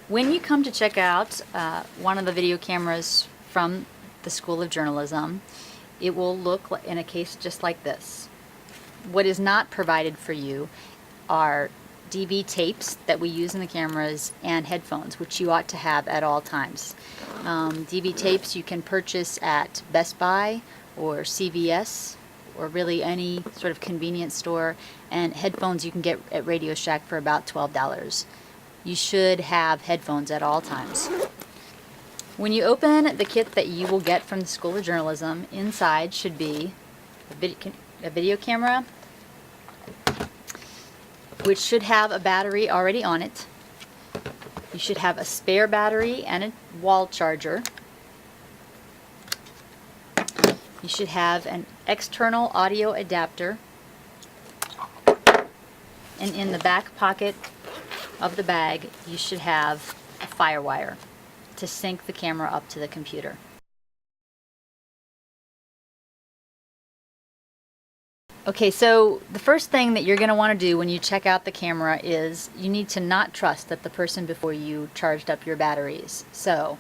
When you come to check out one of the video cameras from the School of Journalism, it will look in a case just like this. What is not provided for you are DV tapes that we use in the cameras and headphones, which you ought to have at all times. DV tapes you can purchase at Best Buy or CVS or really any sort of convenience store, and headphones you can get at Radio Shack for about $12. You should have headphones at all times. When you open the kit that you will get from the School of Journalism, inside should be a video camera, which should have a battery already on it. You should have a spare battery and a wall charger. You should have an external audio adapter. And in the back pocket of the bag, you should have a firewire to sync the camera up to the computer. Okay, so the first thing that you're going to want to do when you check out the camera is you need to not trust that the person before you charged up your batteries. So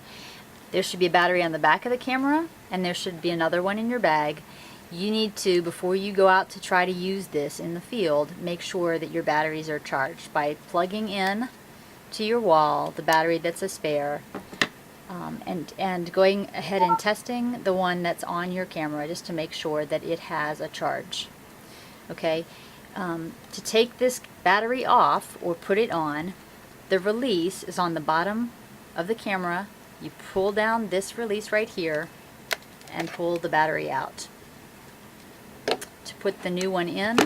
there should be a battery on the back of the camera, and there should be another one in your bag. You need to, before you go out to try to use this in the field, make sure that your batteries are charged by plugging in to your wall the battery that's a spare, and going ahead and testing the one that's on your camera just to make sure that it has a charge. Okay, to take this battery off or put it on, the release is on the bottom of the camera. You pull down this release right here and pull the battery out. To put the new one in,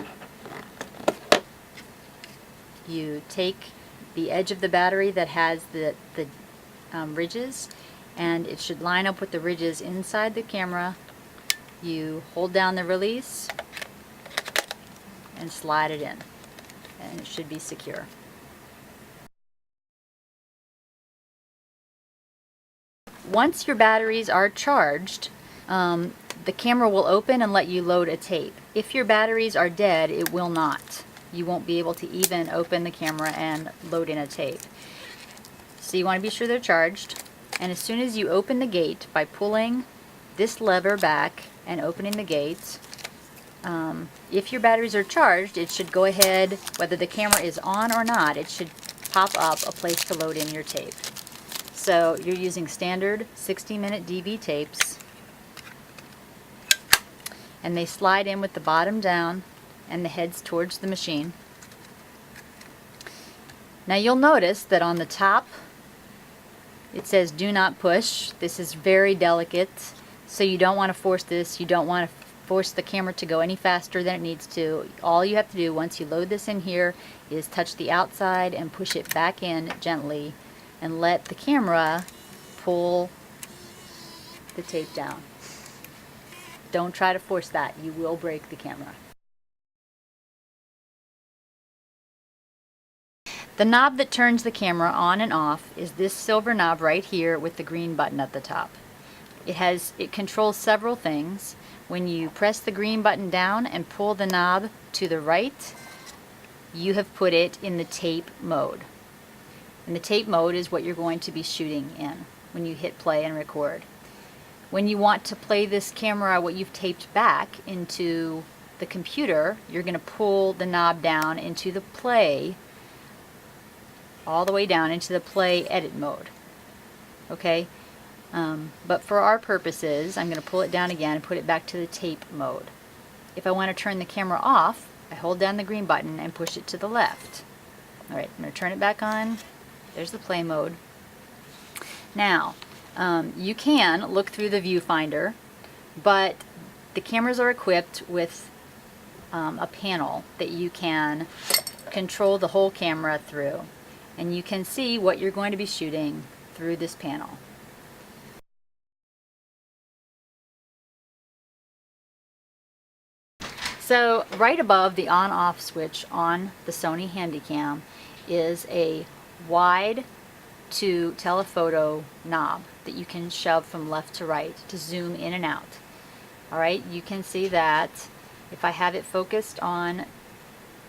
you take the edge of the battery that has the ridges, and it should line up with the ridges inside the camera. You hold down the release and slide it in, and it should be secure. Once your batteries are charged, the camera will open and let you load a tape. If your batteries are dead, it will not. You won't be able to even open the camera and load in a tape. So you want to be sure they're charged, and as soon as you open the gate by pulling this lever back and opening the gate, if your batteries are charged, it should go ahead, whether the camera is on or not, it should pop up a place to load in your tape. So you're using standard 60-minute DV tapes, and they slide in with the bottom down and the heads towards the machine. Now you'll notice that on the top it says do not push. This is very delicate, so you don't want to force this. You don't want to force the camera to go any faster than it needs to. All you have to do once you load this in here is touch the outside and push it back in gently and let the camera pull the tape down. Don't try to force that. You will break the camera. The knob that turns the camera on and off is this silver knob right here with the green button at the top. It controls several things. When you press the green button down and pull the knob to the right, you have put it in the tape mode. And the tape mode is what you're going to be shooting in when you hit play and record. When you want to play this camera, what you've taped back into the computer, you're going to pull the knob down into the play, all the way down into the play edit mode. Okay? But for our purposes, I'm going to pull it down again and put it back to the tape mode. If I want to turn the camera off, I hold down the green button and push it to the left. Alright, I'm going to turn it back on. There's the play mode. Now, you can look through the viewfinder, but the cameras are equipped with a panel that you can control the whole camera through. And you can see what you're going to be shooting through this panel. So right above the on-off switch on the Sony Handycam is a wide to telephoto knob that you can shove from left to right to zoom in and out. Alright, you can see that if I have it focused on,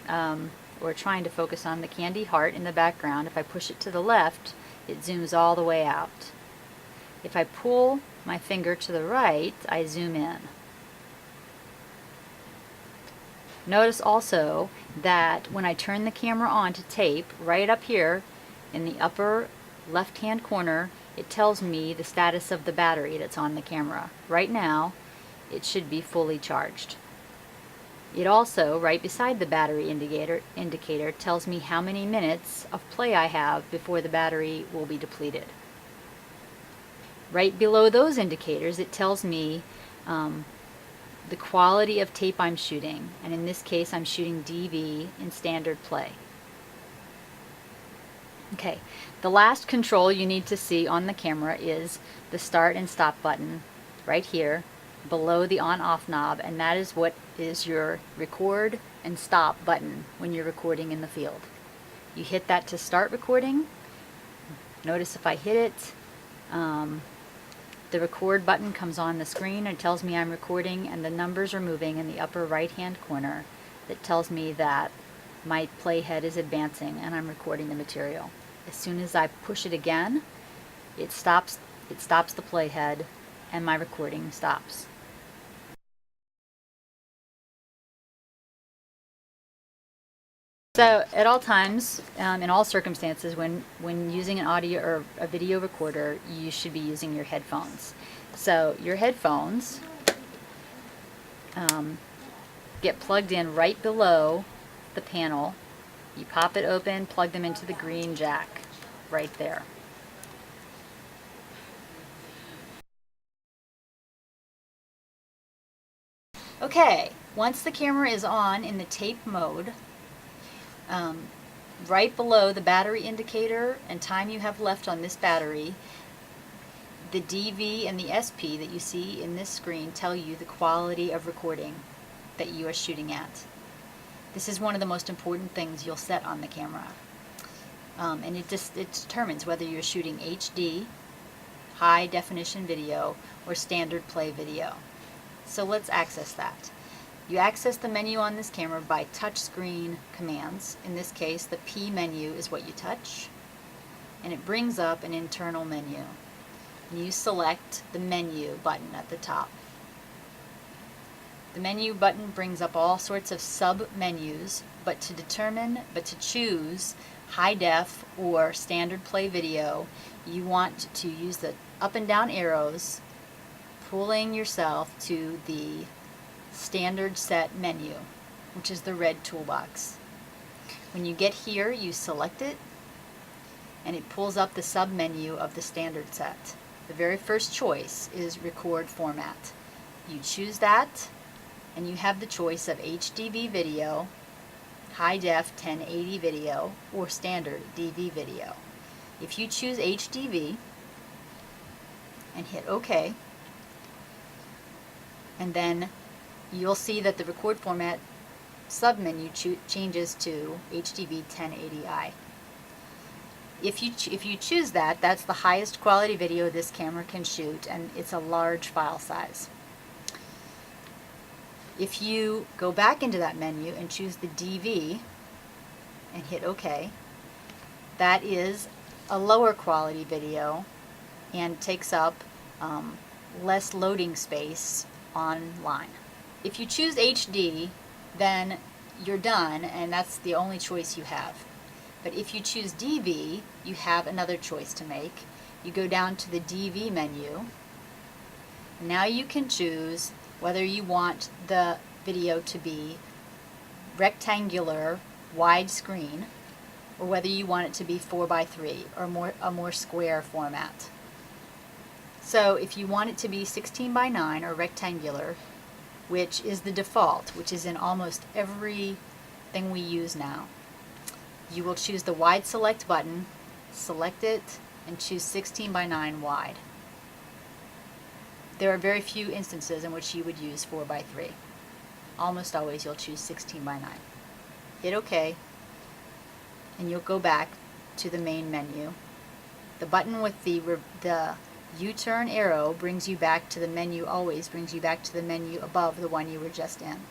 or trying to focus on the candy heart in the background, if I push it to the left, it zooms all the way out. If I pull my finger to the right, I zoom in. Notice also that when I turn the camera on to tape, right up here in the upper left-hand corner, it tells me the status of the battery that's on the camera. Right now, it should be fully charged. It also, right beside the battery indicator, tells me how many minutes of play I have before the battery will be depleted. Right below those indicators, it tells me the quality of tape I'm shooting, and in this case I'm shooting DV in standard play. Okay, the last control you need to see on the camera is the start and stop button right here below the on-off knob, and that is what is your record and stop button when you're recording in the field. You hit that to start recording. Notice if I hit it, the record button comes on the screen and tells me I'm recording, and the numbers are moving in the upper right hand corner that tells me that my playhead is advancing and I'm recording the material. As soon as I push it again, it stops the playhead and my recording stops. So at all times, in all circumstances, when using an audio or a video recorder, you should be using your headphones. So your headphones get plugged in right below the panel. You pop it open, plug them into the green jack right there. Okay, once the camera is on in the tape mode, right below the battery indicator and time you have left on this battery, the DV and the SP that you see in this screen tell you the quality of recording that you are shooting at. This is one of the most important things you'll set on the camera. And it determines whether you're shooting HD, high definition video, or standard play video. So let's access that. You access the menu on this camera by touchscreen commands. In this case, the P menu is what you touch, and it brings up an internal menu. You select the menu button at the top. The menu button brings up all sorts of sub-menus, but to choose high def or standard play video, you want to use the up and down arrows, pulling yourself to the standard set menu, which is the red toolbox. When you get here, you select it, and it pulls up the sub-menu of the standard set. The very first choice is record format. You choose that, and you have the choice of HDV video, high def 1080 video, or standard DV video. If you choose HDV and hit OK, and then you'll see that the record format submenu changes to HDV 1080i. If you choose that, that's the highest quality video this camera can shoot, and it's a large file size. If you go back into that menu and choose the DV and hit OK, that is a lower quality video and takes up less loading space online. If you choose HD, then you're done, and that's the only choice you have. But if you choose DV, you have another choice to make. You go down to the DV menu. Now you can choose whether you want the video to be rectangular, widescreen, or whether you want it to be 4:3 or a more square format. So if you want it to be 16:9 or rectangular, which is the default, which is in almost everything we use now, you will choose the wide select button, select it, and choose 16:9 wide. There are very few instances in which you would use 4:3. Almost always you'll choose 16:9. Hit OK, and you'll go back to the main menu. The button with the U-turn arrow brings you back to the menu, always brings you back to the menu above the one you were just in.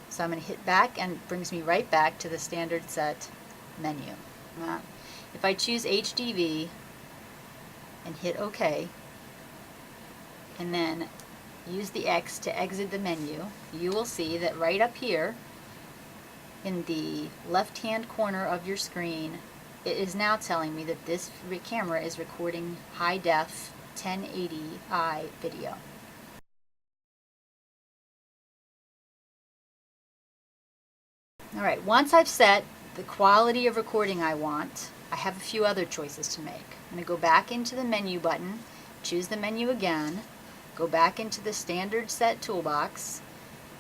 So I'm going to hit back, and it brings me right back to the standard set menu. If I choose HDV, and hit OK, and then use the X to exit the menu, you will see that right up here in the left-hand corner of your screen, it is now telling me that this camera is recording high-def 1080i video. Alright, once I've set the quality of recording I want, I have a few other choices to make. I'm going to go back into the menu button, choose the menu again, go back into the standard set toolbox.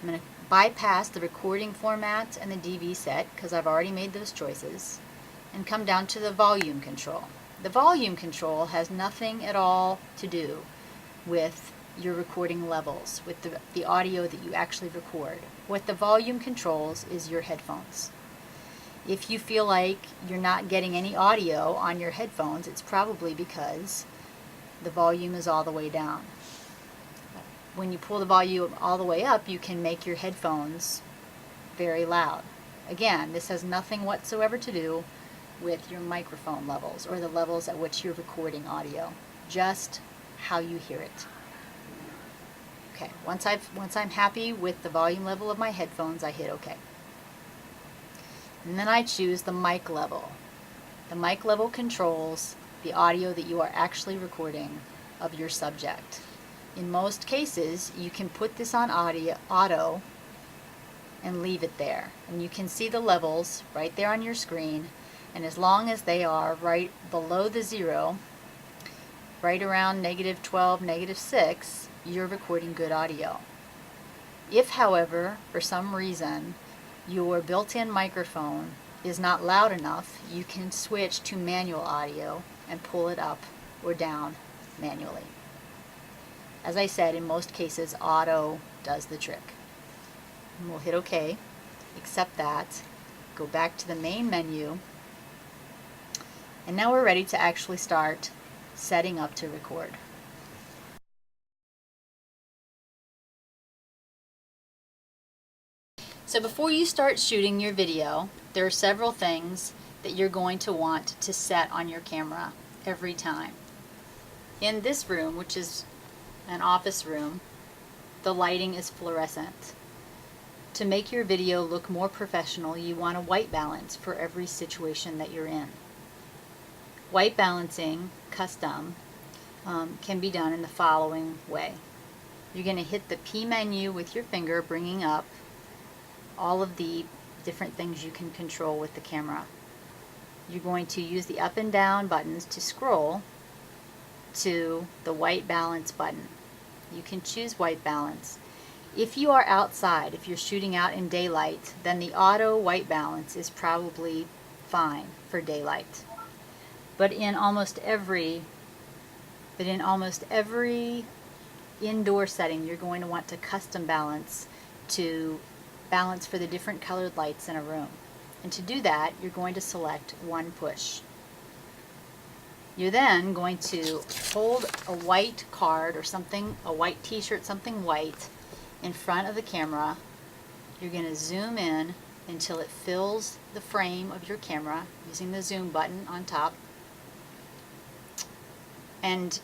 I'm going to bypass the recording format and the DV set because I've already made those choices, and come down to the volume control. The volume control has nothing at all to do with your recording levels, with the audio that you actually record. What the volume controls is your headphones. If you feel like you're not getting any audio on your headphones, it's probably because the volume is all the way down. When you pull the volume all the way up, you can make your headphones very loud. Again, this has nothing whatsoever to do with your microphone levels or the levels at which you're recording audio, just how you hear it. Okay, once I'm happy with the volume level of my headphones, I hit OK. And then I choose the mic level. The mic level controls the audio that you are actually recording of your subject. In most cases, you can put this on auto and leave it there. And you can see the levels right there on your screen. And as long as they are right below the 0, right around -12, -6, you're recording good audio. If, however, for some reason, your built-in microphone is not loud enough, you can switch to manual audio and pull it up or down manually. As I said, in most cases, auto does the trick. And we'll hit OK, accept that, go back to the main menu, and now we're ready to actually start setting up to record. So before you start shooting your video, there are several things that you're going to want to set on your camera every time. In this room, which is an office room, the lighting is fluorescent. To make your video look more professional, you want a white balance for every situation that you're in. White balancing, custom, can be done in the following way. You're going to hit the P menu with your finger, bringing up all of the different things you can control with the camera. You're going to use the up and down buttons to scroll to the white balance button. You can choose white balance. If you are outside, if you're shooting out in daylight, then the auto white balance is probably fine for daylight. But in almost every indoor setting, you're going to want to custom balance to balance for the different colored lights in a room. And to do that, you're going to select one push. You're then going to hold a white card or something, a white t-shirt, something white, in front of the camera. You're going to zoom in until it fills the frame of your camera using the zoom button on top. And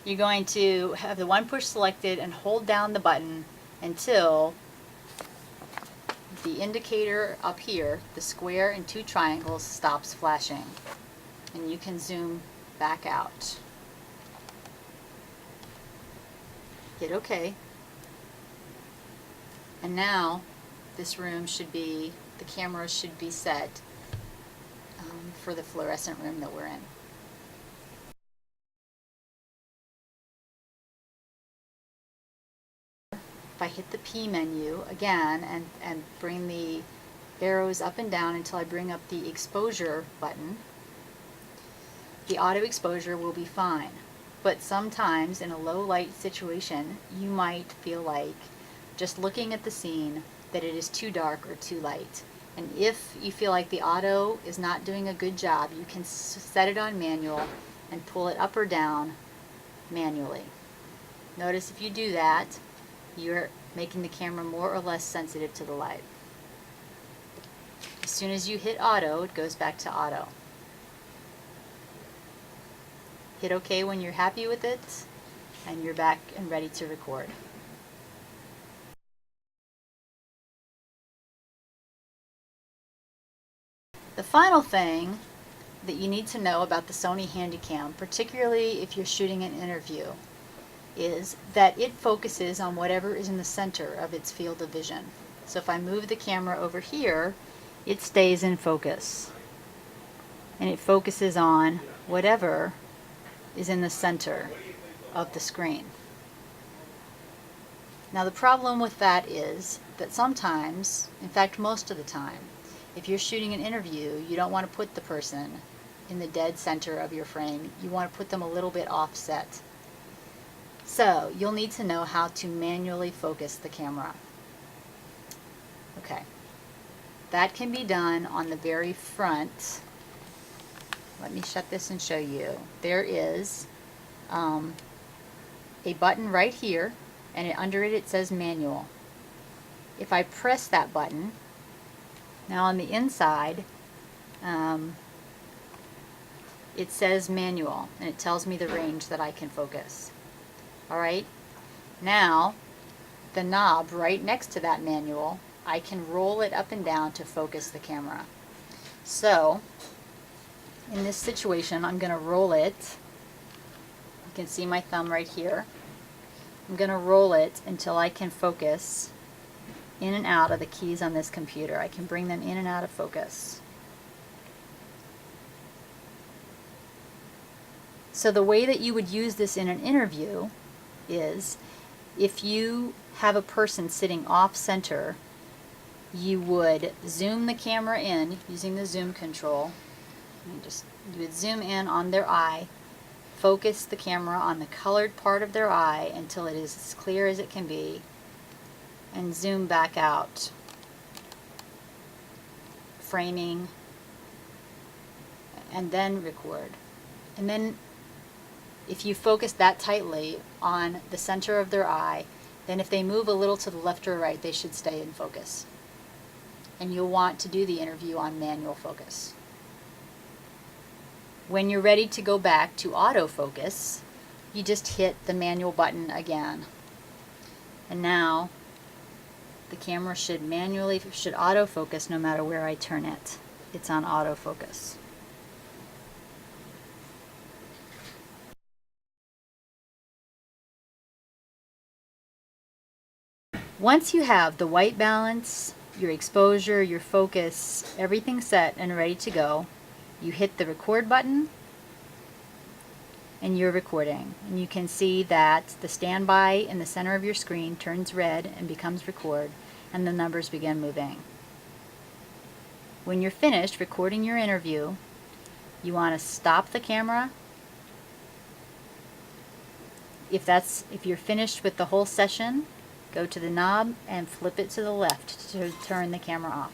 you're going to have the one push selected and hold down the button until the indicator up here, the square and 2 triangles, stops flashing. And you can zoom back out. Hit OK. And now this room should be, the camera should be set for the fluorescent room that we're in. If I hit the P menu again and bring the arrows up and down until I bring up the exposure button, the auto exposure will be fine. But sometimes in a low light situation, you might feel like, just looking at the scene, that it is too dark or too light. And if you feel like the auto is not doing a good job, you can set it on manual and pull it up or down manually. Notice if you do that, you're making the camera more or less sensitive to the light. As soon as you hit auto, it goes back to auto. Hit OK when you're happy with it, and you're back and ready to record. The final thing that you need to know about the Sony Handycam, particularly if you're shooting an interview, is that it focuses on whatever is in the center of its field of vision. So if I move the camera over here, it stays in focus. And it focuses on whatever is in the center of the screen. Now the problem with that is that sometimes, in fact most of the time, if you're shooting an interview, you don't want to put the person in the dead center of your frame. You want to put them a little bit offset. So you'll need to know how to manually focus the camera. Okay, that can be done on the very front. Let me shut this and show you. There is a button right here, and under it says manual. If I press that button, now on the inside it says manual, and it tells me the range that I can focus. Alright, now the knob right next to that manual, I can roll it up and down to focus the camera. So in this situation, I'm going to roll it. You can see my thumb right here. I'm going to roll it until I can focus in and out of the keys on this computer. I can bring them in and out of focus. So the way that you would use this in an interview is if you have a person sitting off center, you would zoom the camera in using the zoom control. You would zoom in on their eye, focus the camera on the colored part of their eye until it is as clear as it can be, and zoom back out, framing, and then record. And then if you focus that tightly on the center of their eye, then if they move a little to the left or right, they should stay in focus. And you'll want to do the interview on manual focus. When you're ready to go back to autofocus, you just hit the manual button again. And now the camera should autofocus no matter where I turn it. It's on autofocus. Once you have the white balance, your exposure, your focus, everything set and ready to go, you hit the record button and you're recording. And you can see that the standby in the center of your screen turns red and becomes record, and the numbers begin moving. When you're finished recording your interview, you want to stop the camera. If you're finished with the whole session, go to the knob and flip it to the left to turn the camera off.